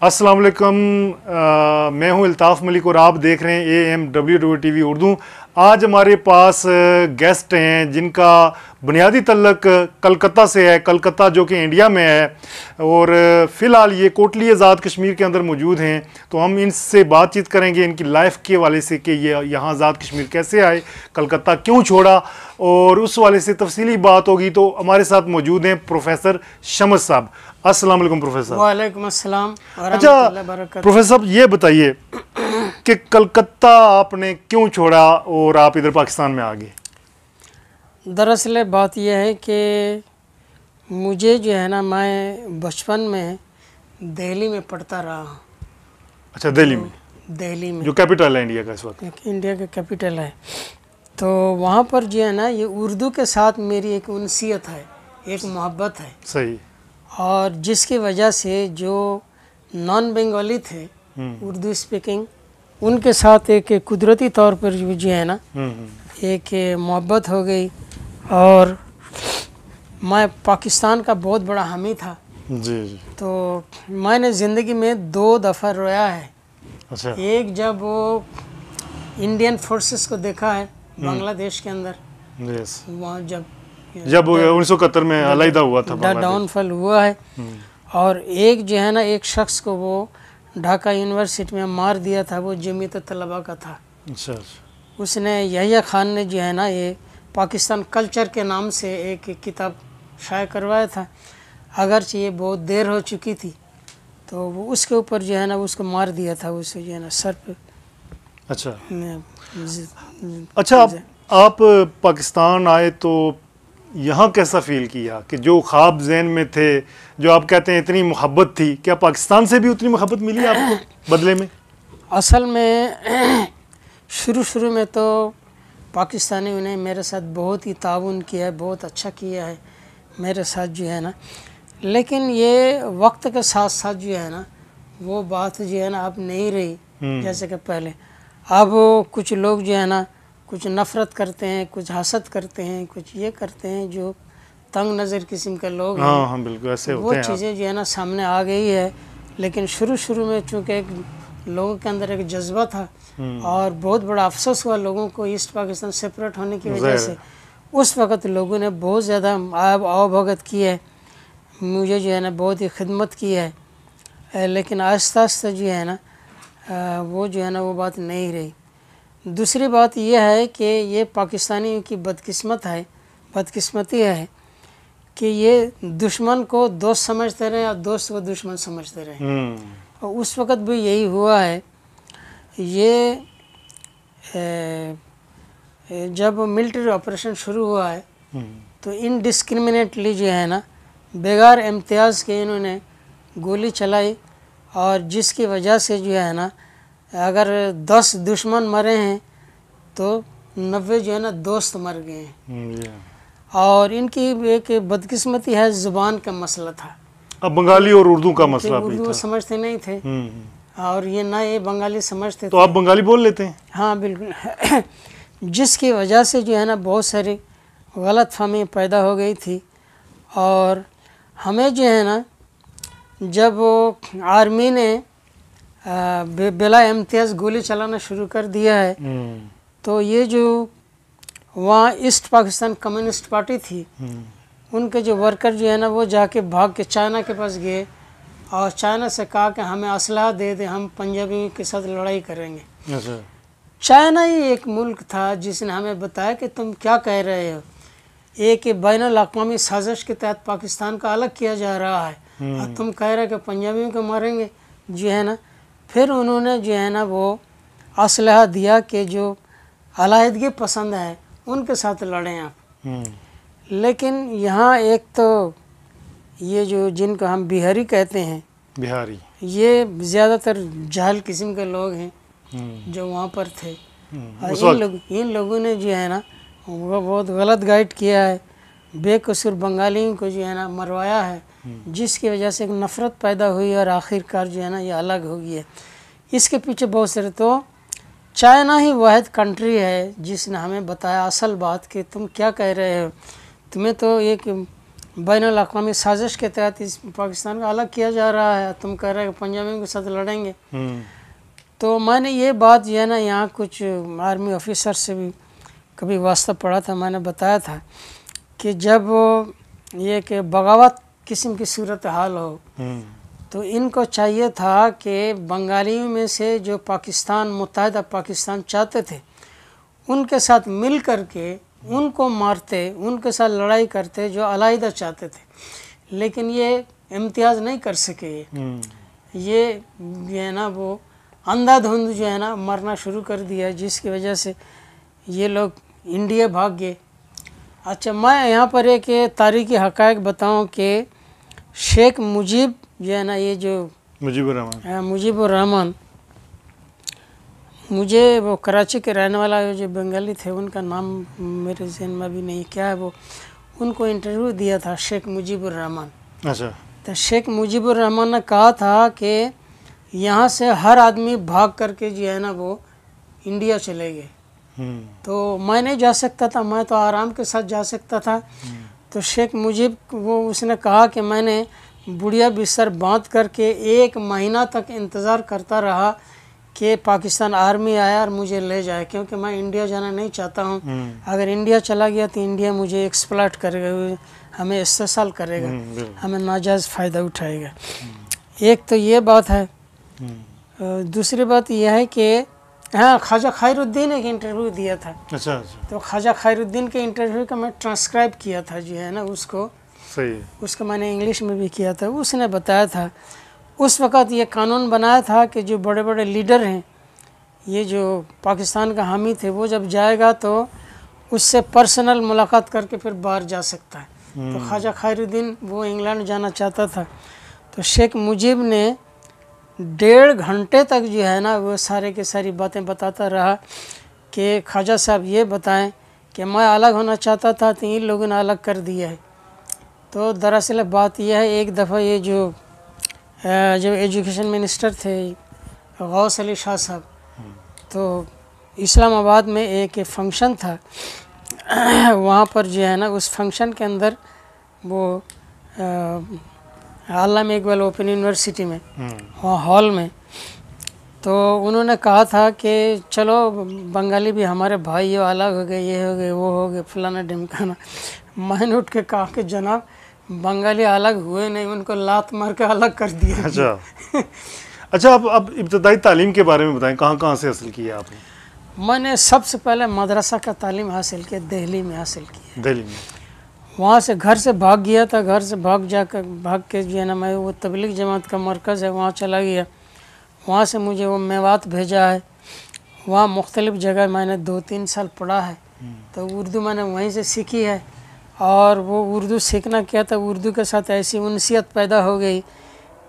अस्सलाम वालेकुम, मैं हूं अल्ताफ़ मलिक और आप देख रहे हैं AMWW TV उर्दू। आज हमारे पास गेस्ट हैं जिनका बुनियादी तल्लक कलकत्ता से है, कलकत्ता जो कि इंडिया में है, और फ़िलहाल ये कोटली आज़ाद कश्मीर के अंदर मौजूद हैं। तो हम इनसे बातचीत करेंगे इनकी लाइफ के हवाले से कि ये यहाँ आज़ाद कश्मीर कैसे आए, कलकत्ता क्यों छोड़ा, और उस वाले से तफसीली बात होगी। तो हमारे साथ मौजूद हैं प्रोफेसर शमस साहब। अस्सलाम वालेकुम प्रोफेसर। वालेकुम अस्सलाम। अच्छा प्रोफेसर साहब, ये बताइए कि कलकत्ता आपने क्यों छोड़ा और आप इधर पाकिस्तान में आ गए? दरअसल बात यह है कि मुझे जो है ना, मैं बचपन में दिल्ली में पढ़ता रहा हूँ। अच्छा, दिल्ली में? दिल्ली में जो कैपिटल है इंडिया का इस वक्त। इंडिया का कैपिटल है। तो वहाँ पर जो है ना, ये उर्दू के साथ मेरी एक उनसियत है, एक मोहब्बत है। सही। और जिसकी वजह से जो नॉन बंगाली थे उर्दू स्पीकिंग, उनके साथ एक कुदरती तौर पर जो है ना एक मोहब्बत हो गई। और मैं पाकिस्तान का बहुत बड़ा हामी था। जी जी। तो मैंने ज़िंदगी में 2 दफ़ा रोया है। अच्छा। एक जब वो इंडियन फोर्सेस को देखा है बांग्लादेश के अंदर, यस, वहाँ जब 1971 में अलहदा हुआ था बांग्लादेश। डाउनफॉल हुआ है। और एक जो है ना, एक शख्स को वो ढाका यूनिवर्सिटी में मार दिया था, वो जमीयत तलबा का था। अच्छा अच्छा। उसने यहिया खान ने जो है ना, ये पाकिस्तान कल्चर के नाम से एक किताब शाये करवाया था। अगरचे ये बहुत देर हो चुकी थी, तो वो उसके ऊपर जो है ना उसको मार दिया था, उसे जो है ना सर पे। अच्छा अच्छा। आप पाकिस्तान आए तो यहाँ कैसा फील किया कि जो ख्वाब जहन में थे, जो आप कहते हैं इतनी मोहब्बत थी, क्या पाकिस्तान से भी उतनी मोहब्बत मिली आपको बदले में? असल में शुरू में तो पाकिस्तानियों ने मेरे साथ बहुत ही ताउन किया है, बहुत अच्छा किया है मेरे साथ जो है ना। लेकिन ये वक्त के साथ साथ जो है ना, वो बात जो है ना अब नहीं रही जैसे कि पहले। अब कुछ लोग जो है ना, कुछ नफ़रत करते हैं, कुछ हसद करते हैं, कुछ ये करते हैं, जो तंग नज़र किस्म के लोग हैं। हाँ, बिल्कुल ऐसे होते हैं। वो चीज़ें जो है ना सामने आ गई है। लेकिन शुरू में चूँकि एक लोगों के अंदर एक जज्बा था, और बहुत बड़ा अफसोस हुआ लोगों को ईस्ट पाकिस्तान सेपरेट होने की वजह से। उस वक़्त लोगों ने बहुत ज़्यादा आवभगत की है, मुझे जो है ना बहुत ही खिदमत की है। लेकिन आहिस्ता आहिस्ता जो है ना वो जो है ना वो बात नहीं रही। दूसरी बात यह है कि ये पाकिस्तानियों की बदकिस्मती है कि ये दुश्मन को दोस्त समझते रहे और दोस्त को दुश्मन समझते रहे। और उस वक़्त भी यही हुआ है। ये जब मिलिट्री ऑपरेशन शुरू हुआ है तो इनडिस्क्रिमिनेटली जो है ना, बेगार इम्तियाज़ के इन्होंने गोली चलाई, और जिसकी वजह से जो है ना, अगर 10 दुश्मन मरे हैं तो 90 जो है ना दोस्त मर गए हैं। और इनकी एक बदकिस्मती है, ज़ुबान का मसला था। अब बंगाली और उर्दू का मसला भी था। उर्दू समझते नहीं थे, और ये ना ये बंगाली समझते थे। तो आप बंगाली बोल लेते हैं? हाँ बिल्कुल। जिसकी वजह से जो है ना बहुत सारी गलतफहमी पैदा हो गई थी। और हमें जो है ना, जब आर्मी ने बिला इम्तियाज़ गोली चलाना शुरू कर दिया है, तो ये जो वहाँ ईस्ट पाकिस्तान कम्युनिस्ट पार्टी थी, उनके जो वर्कर जो है ना, वो जाके भाग के चाइना के पास गए और चाइना से कहा कि हमें असलहा दे दे, हम पंजाबियों के साथ लड़ाई करेंगे। अच्छा। चाइना ही एक मुल्क था जिसने हमें बताया कि तुम क्या कह रहे हो, एक बैनुल अक़वामी साजिश के तहत पाकिस्तान का अलग किया जा रहा है, और तुम कह रहे कि पंजाबियों को मारेंगे जो है ना। फिर उन्होंने जो है ना वो असलहा दिया कि जो अलहदगी पसंद है उनके साथ लड़ें आप। लेकिन यहाँ एक तो ये जो जिनको हम बिहारी कहते हैं, बिहारी, ये ज़्यादातर जाहल किस्म के लोग हैं जो वहाँ पर थे। इन लोगों ने जो है ना वो बहुत गलत गाइड किया है, बेकसूर बंगालियों को जो है ना मरवाया है, जिसकी वजह से एक नफ़रत पैदा हुई और आखिरकार जो है ना ये अलग हो गई है। इसके पीछे बहुत सारे, तो चाइना ही वाहिद कंट्री है जिसने हमें बताया असल बात कि तुम क्या कह रहे हो, तुम्हें तो एक बैनुल अक़वामी साजिश के तहत इस पाकिस्तान का अलग किया जा रहा है, तुम कह रहे हो कि पंजाबियों के साथ लड़ेंगे। तो मैंने ये बात जो है ना यहाँ कुछ आर्मी ऑफिसर से भी कभी वास्ता पड़ा था, मैंने बताया था कि जब ये कि बगावत किस्म की सूरत हाल हो तो इनको चाहिए था कि बंगालियों में से जो पाकिस्तान मुत्तहदा पाकिस्तान चाहते थे उनके साथ मिल कर के उनको मारते, उनके साथ लड़ाई करते जो अलहदा चाहते थे, लेकिन ये इम्तियाज़ नहीं कर सके। ये जो है ना वो अंधाधुंध जो है ना मरना शुरू कर दिया, जिसकी वजह से ये लोग इंडिया भाग गए। अच्छा, मैं यहाँ पर एक तारीख़ी हक़ाइक़ बताऊँ कि शेख मुजीब जो है ना, ये जो मुजीबुर रहमान, मुझे वो कराची के रहने वाला जो बंगाली थे उनका नाम मेरे जहन में भी नहीं, क्या है वो, उनको इंटरव्यू दिया था शेख मुजीबुर रहमान। अच्छा। तो शेख मुजीबुर रहमान ने कहा था कि यहाँ से हर आदमी भाग करके जो है ना वो इंडिया चले गए। तो मैं नहीं जा सकता था, मैं तो आराम के साथ जा सकता था। तो शेख मुजीब वो उसने कहा कि मैंने बुढ़िया बिस्तर बांध करके 1 महीना तक इंतज़ार करता रहा कि पाकिस्तान आर्मी आया और मुझे ले जाए, क्योंकि मैं इंडिया जाना नहीं चाहता हूँ। अगर इंडिया चला गया तो इंडिया मुझे एक्सप्लॉइट करेगा, हमें इस्तेसाल करेगा, हमें नाजायज़ फ़ायदा उठाएगा। एक तो ये बात है। दूसरी बात यह है कि हाँ, ख्वाजा खैरुद्दीन एक इंटरव्यू दिया था। अच्छा। तो ख्वाजा खैरुद्दीन के इंटरव्यू का मैं ट्रांसक्राइब किया था जो है ना उसको, सही, उसको मैंने इंग्लिश में भी किया था। उसने बताया था उस वक़्त ये कानून बनाया था कि जो बड़े बड़े लीडर हैं, ये जो पाकिस्तान का हामी थे, वो जब जाएगा तो उससे पर्सनल मुलाकात करके फिर बाहर जा सकता है। तो ख्वाजा खैरुद्दीन वो इंग्लैंड जाना चाहता था। तो शेख मुजीब ने 1.5 घंटे तक जो है ना वो सारे के सारी बातें बताता रहा कि ख्वाजा साहब ये बताएं कि मैं अलग होना चाहता था तो इन लोगों ने अलग कर दिया है। तो दरअसल बात यह है, एक दफ़ा ये जो एजुकेशन मिनिस्टर थे गौस अली शाह साहब, तो इस्लामाबाद में एक फंक्शन था, वहाँ पर जो है ना उस फंक्शन के अंदर वो अल्लामा इकबाल ओपन यूनिवर्सिटी में वहाँ हॉल में, तो उन्होंने कहा था कि चलो बंगाली भी हमारे भाई हो, अलग हो गए, ये हो गए, वो हो गए, फलाना ढिमकाना। मैंने उठ के कहा कि जनाब बंगाली अलग हुए नहीं, उनको लात मार के अलग कर दिया। अच्छा। अच्छा, अब इब्तदाई तालीम के बारे में बताएं, कहाँ कहाँ से हासिल किया आपने? मैंने सबसे पहले मदरसा का तालीम हासिल किया, दिल्ली में हासिल किया। दिल्ली में वहाँ से घर से भाग गया था, घर से भाग के जो है ना मैं वो तबलीग जमात का मरकज़ है वहाँ चला गया। वहाँ से मुझे वो मेवात भेजा है, वहाँ मुख्तलिफ़ जगह मैंने 2-3 साल पढ़ा है। तो उर्दू मैंने वहीं से सीखी है, और वो उर्दू सीखना क्या था, उर्दू के साथ ऐसी उनसियत पैदा हो गई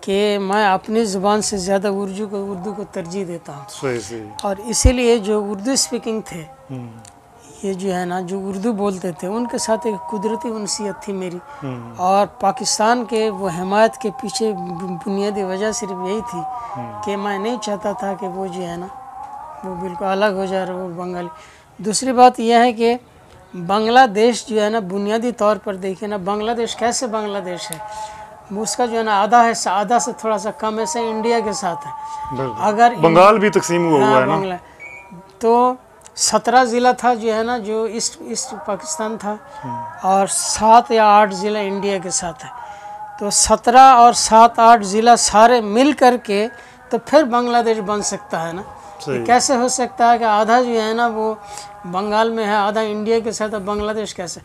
कि मैं अपनी ज़ुबान से ज़्यादा उर्दू को तरजीह देता हूँ। और इसीलिए जो उर्दू स्पीकिंग थे, ये जो है ना जो उर्दू बोलते थे, उनके साथ एक कुदरती उनसियत थी मेरी। और पाकिस्तान के वो हिमायत के पीछे बुनियादी वजह सिर्फ यही थी कि मैं नहीं चाहता था कि वो जो है ना वो बिल्कुल अलग हो जाए वो बंगाली। दूसरी बात यह है कि बांग्लादेश जो है ना बुनियादी तौर पर देखिए ना, बांग्लादेश कैसे बांग्लादेश है, उसका जो है ना आधा से थोड़ा सा कम ऐसे इंडिया के साथ है। अगर बंगाल भी तकसीम हुआ है ना, तो 17 ज़िला था जो है ना जो ईस्ट पाकिस्तान था, और 7 या 8 ज़िला इंडिया के साथ है। तो 17 और 7-8 ज़िला सारे मिल करके तो फिर बांग्लादेश बन सकता है ना। कैसे हो सकता है कि आधा जो है ना वो बंगाल में है, आधा इंडिया के साथ है, बांग्लादेश कैसे?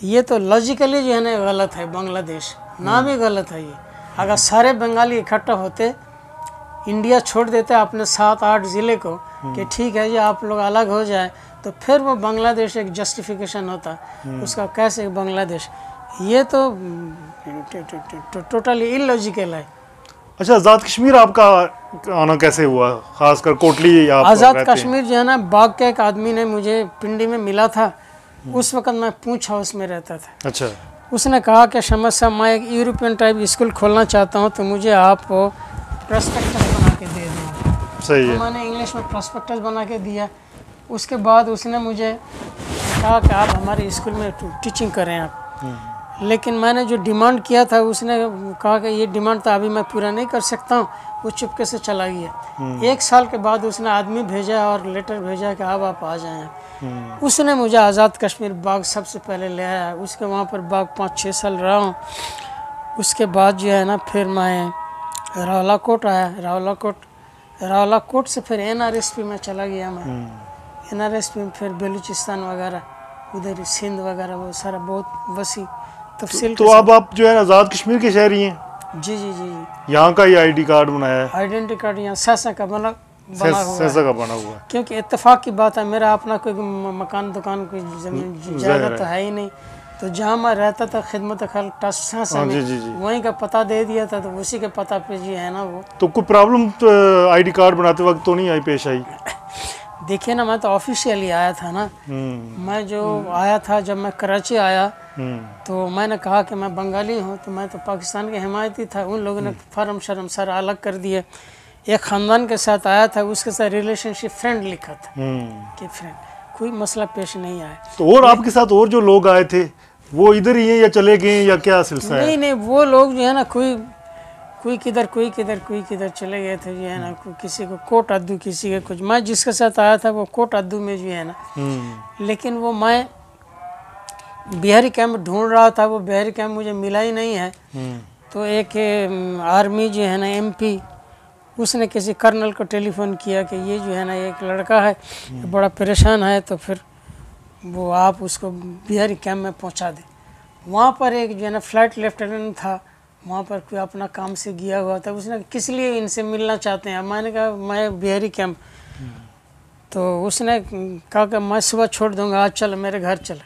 ये तो लॉजिकली जो है ना गलत है, बांग्लादेश नाम ही गलत है ये। अगर सारे बंगाली इकट्ठा होते, इंडिया छोड़ देते अपने 7-8 ज़िले को कि ठीक है जी आप लोग अलग हो जाए, तो फिर वो बांग्लादेश एक जस्टिफिकेशन होता। उसका कैसे बांग्लादेश, ये तो टोटली इलॉजिकल है। अच्छा, आज़ाद कश्मीर आपका आना कैसे हुआ, खासकर कोटली? आज़ाद कश्मीर जो है ना बाग के एक आदमी ने मुझे पिंडी में मिला था, उस वक़्त मैं पूंछ हाउस में रहता था। अच्छा। उसने कहा कि शमस साहब मैं एक यूरोपियन टाइप स्कूल खोलना चाहता हूँ, तो मुझे आप प्रॉस्पेक्टस बना के दे दो। सही है। तो मैंने इंग्लिश में प्रॉस्पेक्टस बना के दिया। उसके बाद उसने मुझे कहा कि आप हमारे स्कूल में टीचिंग करें आप। लेकिन मैंने जो डिमांड किया था उसने कहा कि ये डिमांड तो अभी मैं पूरा नहीं कर सकता हूँ, वो चुपके से चला गया। 1 साल के बाद उसने आदमी भेजा और लेटर भेजा कि अब आप आ जाएं। उसने मुझे आज़ाद कश्मीर बाग सबसे पहले ले आया, उसके वहाँ पर बाग 5-6 साल रहा हूँ। उसके बाद जो है ना फिर मैं रावलाकोट आया, रावलाकोट से फिर NRSP में चला गया मैं। NRSP में फिर बलूचिस्तान वगैरह, उधर सिंध वगैरह, वो सारा बहुत वसी तफसील। तो अब आप जो है आज़ाद कश्मीर के शहरी हैं? जी जी जी जी। यहाँ का ही ID कार्ड बनाया है? आइडेंटिटी कार्ड यहाँ सैसा का बना हुआ सैसा का बना हुआ है। क्योंकि इत्तेफाक की बात है, मेरा अपना कोई मकान दुकान कोई जमीन जायदाद तो है ही नहीं। तो जहाँ मैं रहता था खिदमत खल्क ट्रस्ट में, वहीं का पता दे दिया था, तो उसी के पता पे जी है ना वो। तो कोई प्रॉब्लम तो ID कार्ड बनाते वक्त तो नहीं आई, पेश आई? देखिए ना, मैं तो ऑफिशियली आया था ना। मैं जो आया था, जब मैं कराची आया तो मैंने कहा कि मैं बंगाली हूँ, तो मैं तो पाकिस्तान के हिमायती था। उन लोगों ने फर्म शर्म सारा अलग कर दिया। एक ख़ानदान के साथ आया था, उसके साथ रिलेशनशिप फ्रेंड लिखा था कि फ्रेंड, कोई मसला पेश नहीं आया। तो और आपके साथ और जो लोग आए थे वो इधर ही हैं या चले गए या क्या सिलसिला है? नहीं, वो लोग जो है ना कोई किधर चले गए थे जो है ना। किसी को कोट अद्दू, किसी के कुछ। मैं जिसके साथ आया था वो कोट अद्दू में जो है ना, लेकिन वो मैं बिहारी कैंप ढूंढ रहा था, वो बिहारी कैंप मुझे मिला ही नहीं है। तो एक आर्मी जो है ना MP, उसने किसी कर्नल को टेलीफोन किया कि ये जो है ना एक लड़का है बड़ा परेशान है, तो फिर वो आप उसको बिहारी कैंप में पहुंचा दे। वहाँ पर एक जो है ना फ्लाइट लेफ्टिनेंट था, वहाँ पर कोई अपना काम से गया हुआ था। उसने किस लिए इनसे मिलना चाहते हैं? मैंने कहा मैं बिहारी कैंप। तो उसने कहा कि मैं सुबह छोड़ दूंगा, आज चलो मेरे घर चलो।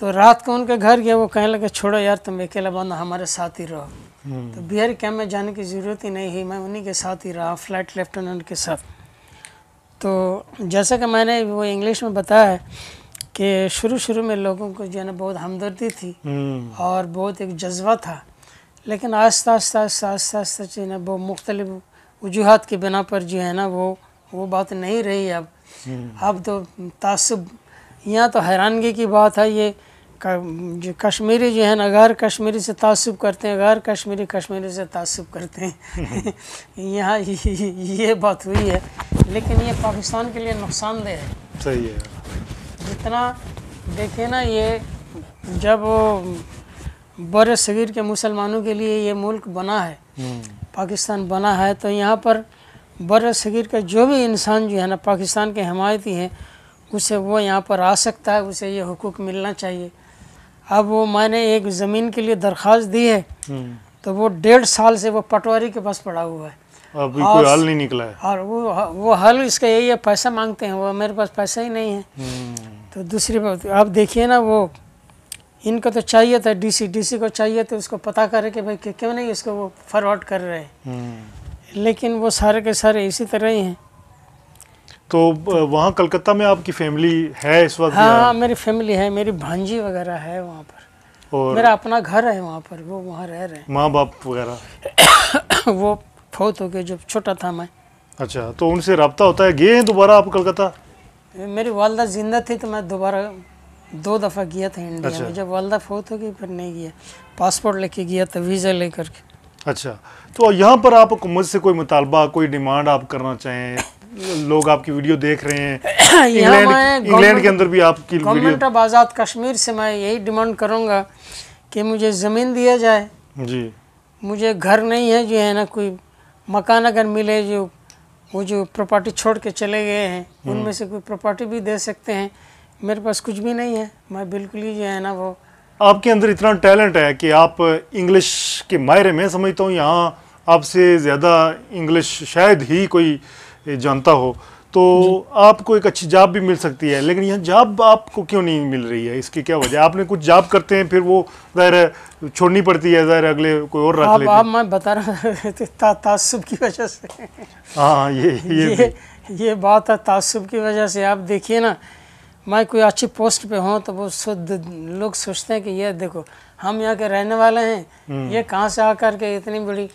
तो रात को उनके घर गया, वो कहने लगे छोड़ो यार, तुम अकेला बंदा, हमारे साथ ही रहो। तो बिहारी कैंप में जाने की ज़रूरत ही नहीं है, मैं उन्हीं के साथ ही रहा, फ्लाइट लेफ्टिनेंट के साथ। तो जैसा कि मैंने वो इंग्लिश में बताया कि शुरू में लोगों को जो है ना बहुत हमदर्दी थी और बहुत एक जज्बा था, लेकिन आस्ता आस्ता जो है ना वो मुख्तलिफ वजूहात की बिना पर जो है ना वो बात नहीं रही। अब तो तासुब, यहाँ तो हैरानगी की बात है, ये जो कश्मीरी जो है ना गैर कश्मीरी से तासुब करते हैं, गैर कश्मीरी से तासुब करते हैं। यहाँ ये बात हुई है, लेकिन ये पाकिस्तान के लिए नुकसानदेह है। सही है। जितना देखे ना, ये जब बर सगीर के मुसलमानों के लिए ये मुल्क बना है, पाकिस्तान बना है, तो यहाँ पर बर सगीर का जो भी इंसान जो है ना पाकिस्तान के हिमायती है, उसे वो यहाँ पर आ सकता है, उसे ये हुकूक मिलना चाहिए। अब वो मैंने एक ज़मीन के लिए दरख्वास्त दी है, तो वो 1.5 साल से वो पटवारी के पास पड़ा हुआ है, अभी कोई हल नहीं निकला है। और वो हल इसका यही है, पैसा मांगते हैं, वो मेरे पास पैसा ही नहीं है। तो दूसरी बात आप देखिए ना, वो इनको तो चाहिए था डीसी को चाहिए था उसको पता करे कि भाई क्यों नहीं इसको वो फॉरवर्ड कर रहे हैं, लेकिन वो सारे के सारे इसी तरह ही हैं। तो वहाँ कलकत्ता में आपकी फैमिली है इस वक्त? हाँ, मेरी फैमिली है, मेरी भांजी वगैरह है वहाँ पर, और मेरा अपना घर है वहाँ पर, वो वहाँ रह रहे हैं। माँ बाप वगैरह? वो फौत हो गए जब छोटा था मैं। अच्छा, तो उनसे रब्ता होता है? गए हैं दोबारा आप कलकत्ता? मेरी वालदा जिंदा थी तो मैं दोबारा 2 दफ़ा गया था इंडिया। अच्छा। में जब वालदा फौत हो गई फिर नहीं गया, पासपोर्ट लेके गया था, वीज़ा लेकर के। अच्छा, तो यहाँ पर आप हुकूमत से कोई मुतालबा, कोई डिमांड आप करना चाहें? लोग आपकी वीडियो देख रहे हैं, इंग्लैंड के अंदर भी आपकी गवर्नमेंट ऑफ आज़ाद कश्मीर से मैं यही डिमांड करूँगा कि मुझे ज़मीन दिया जाए जी। मुझे घर नहीं है जो है ना, कोई मकान अगर मिले, जो वो जो प्रॉपर्टी छोड़ के चले गए हैं उनमें से कोई प्रॉपर्टी भी दे सकते हैं। मेरे पास कुछ भी नहीं है, मैं बिल्कुल ही जो है ना वो। आपके अंदर इतना टैलेंट है कि आप इंग्लिश के माहिर, मैं समझता हूँ यहाँ आपसे ज़्यादा इंग्लिश शायद ही कोई जानता हो, तो आपको एक अच्छी जॉब भी मिल सकती है, लेकिन यह जॉब आपको क्यों नहीं मिल रही है? इसकी क्या वजह? आपने कुछ जॉब करते हैं फिर वो ज़ाहिर छोड़नी पड़ती है, ज़ाहिर अगले कोई और रख लेते हैं। आप मैं बता रहा तासुब की वजह से। हाँ, ये बात है, तासुब की वजह से। आप देखिए ना, मैं कोई अच्छी पोस्ट पे हूँ तो वो लोग सोचते हैं कि ये देखो हम यहाँ के रहने वाले हैं, ये कहाँ से आकर के इतनी बड़ी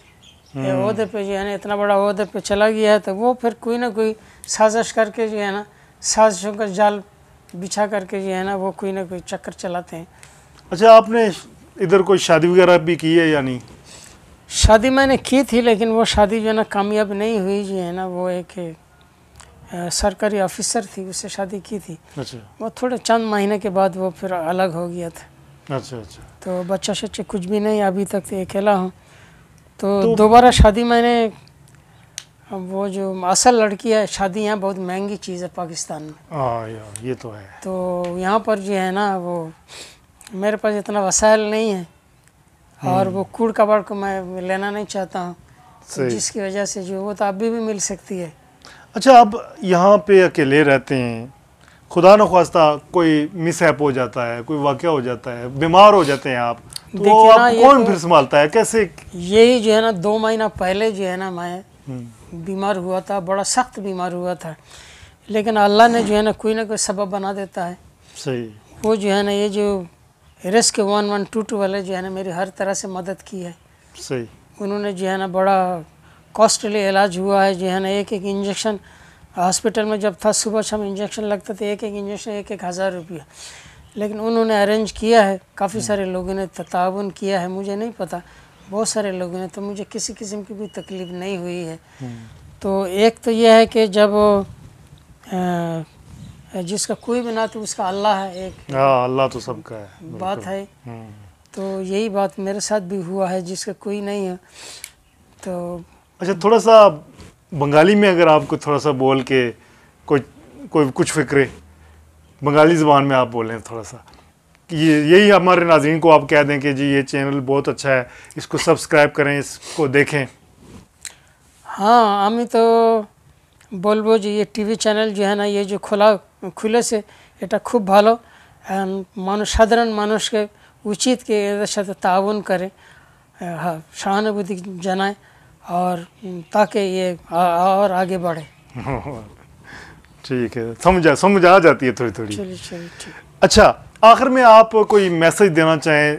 ओहदे पे जो है ना, इतना बड़ा ओहदे पे चला गया है। तो वो फिर कोई ना कोई साजिश करके जो है ना, साजिशों का जाल बिछा करके जो है ना, वो कोई ना कोई चक्कर चलाते हैं। अच्छा, आपने इधर कोई शादी वगैरह भी की है या नहीं? शादी मैंने की थी, लेकिन वो शादी जो है ना कामयाब नहीं हुई जो है ना। वो एक सरकारी ऑफिसर थी, उससे शादी की थी। अच्छा वो थोड़े चंद महीने के बाद वो फिर अलग हो गया था। अच्छा अच्छा। तो बच्चा शच्चे कुछ भी नहीं, अभी तक तो अकेला हूँ। तो दोबारा शादी मैंने, वो जो असल लड़की है, शादी यहाँ बहुत महंगी चीज़ है पाकिस्तान में। हाँ यार ये तो है। तो यहाँ पर जो है ना वो मेरे पास इतना वसाइल नहीं है, और वो कूड़ कबाड़ को मैं लेना नहीं चाहता हूँ, तो जिसकी वजह से जो वो तो अभी भी मिल सकती है। अच्छा, आप यहाँ पे अकेले रहते हैं, खुदा न ख्वास्ता कोई मिसहैप हो जाता है, कोई वाक़या हो जाता है, बीमार हो जाते हैं आप, तो आप कौन फिर संभालता है, कैसे? यही जो है ना 2 महीना पहले जो है ना मैं बीमार हुआ था, बड़ा सख्त बीमार हुआ था, लेकिन अल्लाह ने जो है ना कोई सबब बना देता है। सही। वो जो है ना ये जो रेस्क्यू 1122 वाले जो है ना मेरी हर तरह से मदद की है। सही। उन्होंने जो है ना बड़ा कॉस्टली इलाज हुआ है, जो है ना एक इंजेक्शन हॉस्पिटल में जब था, सुबह शाम इंजेक्शन लगता था, एक इंजेक्शन 1,000 रुपया, लेकिन उन्होंने अरेंज किया है। काफ़ी सारे लोगों ने ताउन किया है, मुझे नहीं पता, बहुत सारे लोगों ने, तो मुझे किसी किस्म की कोई तकलीफ़ नहीं हुई है। तो एक तो यह है कि जब जिसका कोई भी ना तो उसका अल्लाह है एक। अल्लाह तो सबका है, बात है। तो यही बात मेरे साथ भी हुआ है, जिसका कोई नहीं है। तो अच्छा, थोड़ा सा बंगाली में अगर आपको थोड़ा सा बोल के कुछ फिक्रे बंगाली ज़बान में आप बोलें थोड़ा सा, यही हमारे नाज़रीन को आप कह दें कि जी ये चैनल बहुत अच्छा है, इसको सब्सक्राइब करें, इसको देखें। हाँ, আমি তো বলবো যে ये टीवी চ্যানেল जो है ना, ये जो খুলেছে এটা খুব ভালো। মানুষ, সাধারণ মানুষকে উচিত कि এদের সাথে তাউন করে, हाँ सहानुभूति जनाए, और ताकि ये और आगे बढ़े। ठीक है, समझ आ जाती है थोड़ी थोड़ी। चलिए ठीक। अच्छा, आखिर में आप कोई मैसेज देना चाहें?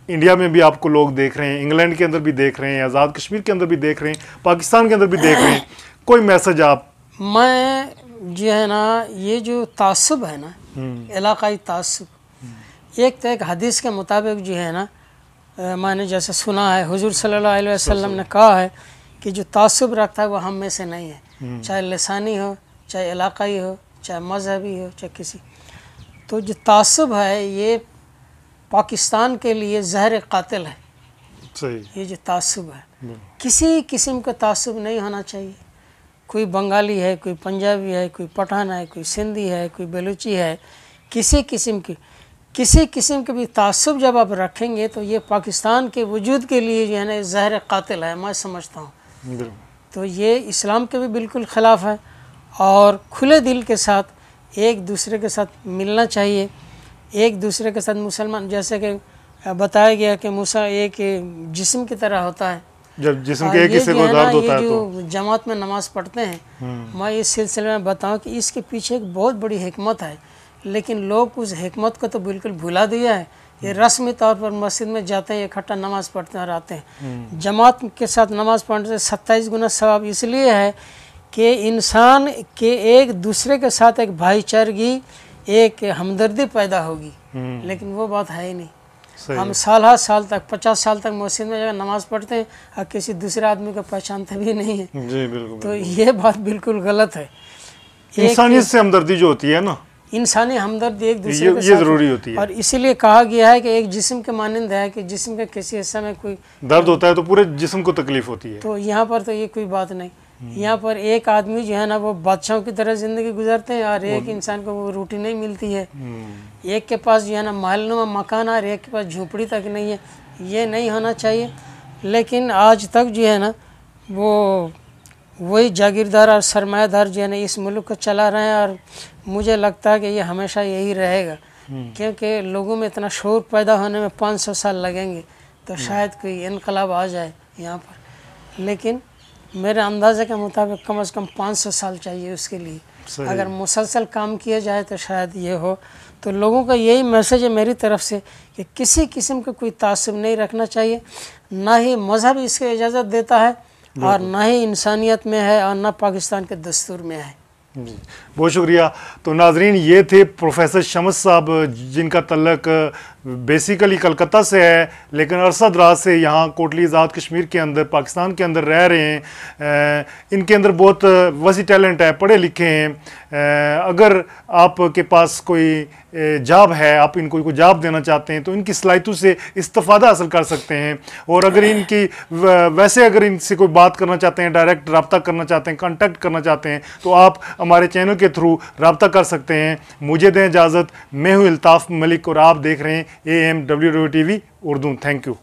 इंडिया में भी आपको लोग देख रहे हैं, इंग्लैंड के अंदर भी देख रहे हैं, आज़ाद कश्मीर के अंदर भी देख रहे हैं, पाकिस्तान के अंदर भी देख रहे हैं, कोई मैसेज आप? मैं जो है ना ये जो तासुब है ना, इलाकाई तासुब, एक तो एक हदीस के मुताबिक जो है ना, मैंने जैसे सुना है हुजूर सल्लल्लाहु अलैहि वसल्लम ने कहा है कि जो तासुब रखता है वो हम में से नहीं है, चाहे लसानी हो, चाहे इलाकाई हो, चाहे मजहबी हो, चाहे किसी। तो जो तासुब है ये पाकिस्तान के लिए जहर कातिल है। सही। ये जो तासुब है, किसी किस्म का तासुब नहीं होना चाहिए। कोई बंगाली है, कोई पंजाबी है, कोई पठान है, कोई सिंधी है, कोई बलूची है, किसी किस्म के भी तासुब जब आप रखेंगे तो ये पाकिस्तान के वजूद के लिए जो है ना जहर कातिल है, मैं समझता हूँ। तो ये इस्लाम के भी बिल्कुल ख़िलाफ़ है, और खुले दिल के साथ एक दूसरे के साथ मिलना चाहिए, एक दूसरे के साथ मुसलमान, जैसे कि बताया गया कि मूसा एक जिस्म की तरह होता है। जब जिस्म के एक हिस्से को दर्द होता है तो जमात में नमाज़ पढ़ते हैं, मैं इस सिलसिले में बताऊं कि इसके पीछे एक बहुत बड़ी हिकमत है, लेकिन लोग उस हिकमत को तो बिल्कुल भुला दिया है। ये रस्मी तौर पर मस्जिद में जाते हैं, इकट्ठा नमाज़ पढ़ते हैं और आते हैं। जमात के साथ नमाज़ पढ़ने से 27 गुना सवाब इसलिए है कि इंसान के एक दूसरे के साथ एक भाईचारगी, एक हमदर्दी पैदा होगी, लेकिन वो बात है ही नहीं। हम साल तक 50 साल तक मस्जिद में जगह नमाज़ पढ़ते हैं और किसी दूसरे आदमी को पहचानते भी नहीं है। जी बिल्कुल। तो ये बात बिल्कुल गलत है। इंसानियत से हमदर्दी जो होती है ना, इंसानी हमदर्दी एक दूसरे के साथ ज़रूरी होती है, और इसीलिए कहा गया है कि एक जिस्म के मानंद है कि जिस्म के किसी हिस्से में कोई दर्द होता है तो पूरे जिस्म को तकलीफ होती है। तो यहाँ पर तो ये कोई बात नहीं। यहाँ पर एक आदमी जो है ना वो बादशाहों की तरह ज़िंदगी गुजारते हैं, और एक इंसान को वो रोटी नहीं मिलती है। एक के पास जो है ना महलनुमा मकान, और एक के पास झोपड़ी तक नहीं है। ये नहीं होना चाहिए। लेकिन आज तक जो है ना वो वही जागीरदार और सरमायादार जो है ना इस मुल्क को चला रहे हैं, और मुझे लगता है कि ये हमेशा यही रहेगा, क्योंकि लोगों में इतना शोर पैदा होने में 500 साल लगेंगे तो शायद कोई इनकलाब आ जाए यहाँ पर। लेकिन मेरे अंदाज़े के मुताबिक कम से कम 500 साल चाहिए उसके लिए। अगर मुसलसल काम किया जाए तो शायद ये हो। तो लोगों का यही मैसेज है मेरी तरफ से कि किसी किस्म का कोई तासुब नहीं रखना चाहिए, ना ही मज़हब इसकी इजाज़त देता है, और ना ही इंसानियत में है, और ना पाकिस्तान के दस्तूर में है। बहुत शुक्रिया। तो नाजरीन, ये थे प्रोफेसर शम्स साहब, जिनका तल्लक बेसिकली कलकत्ता से है, लेकिन अरसा दराज से यहाँ कोटली आज़ाद कश्मीर के अंदर, पाकिस्तान के अंदर रह रहे हैं। इनके अंदर बहुत वसी टैलेंट है, पढ़े लिखे हैं। अगर आपके पास कोई जॉब है, आप इनको कोई जॉब देना चाहते हैं तो इनकी सलाहियतों से इस्तिफ़ादा हासिल कर सकते हैं। और अगर इनकी वैसे अगर इनसे कोई बात करना चाहते हैं, डायरेक्ट रब्ता करना चाहते हैं, कांटेक्ट करना चाहते हैं, तो आप हमारे चैनल के थ्रू रब्ता कर सकते हैं। मुझे दें इजाज़त, मैं हूँ अल्ताफ़ मलिक और आप देख रहे हैं AM WWTV Urdu. Thank you.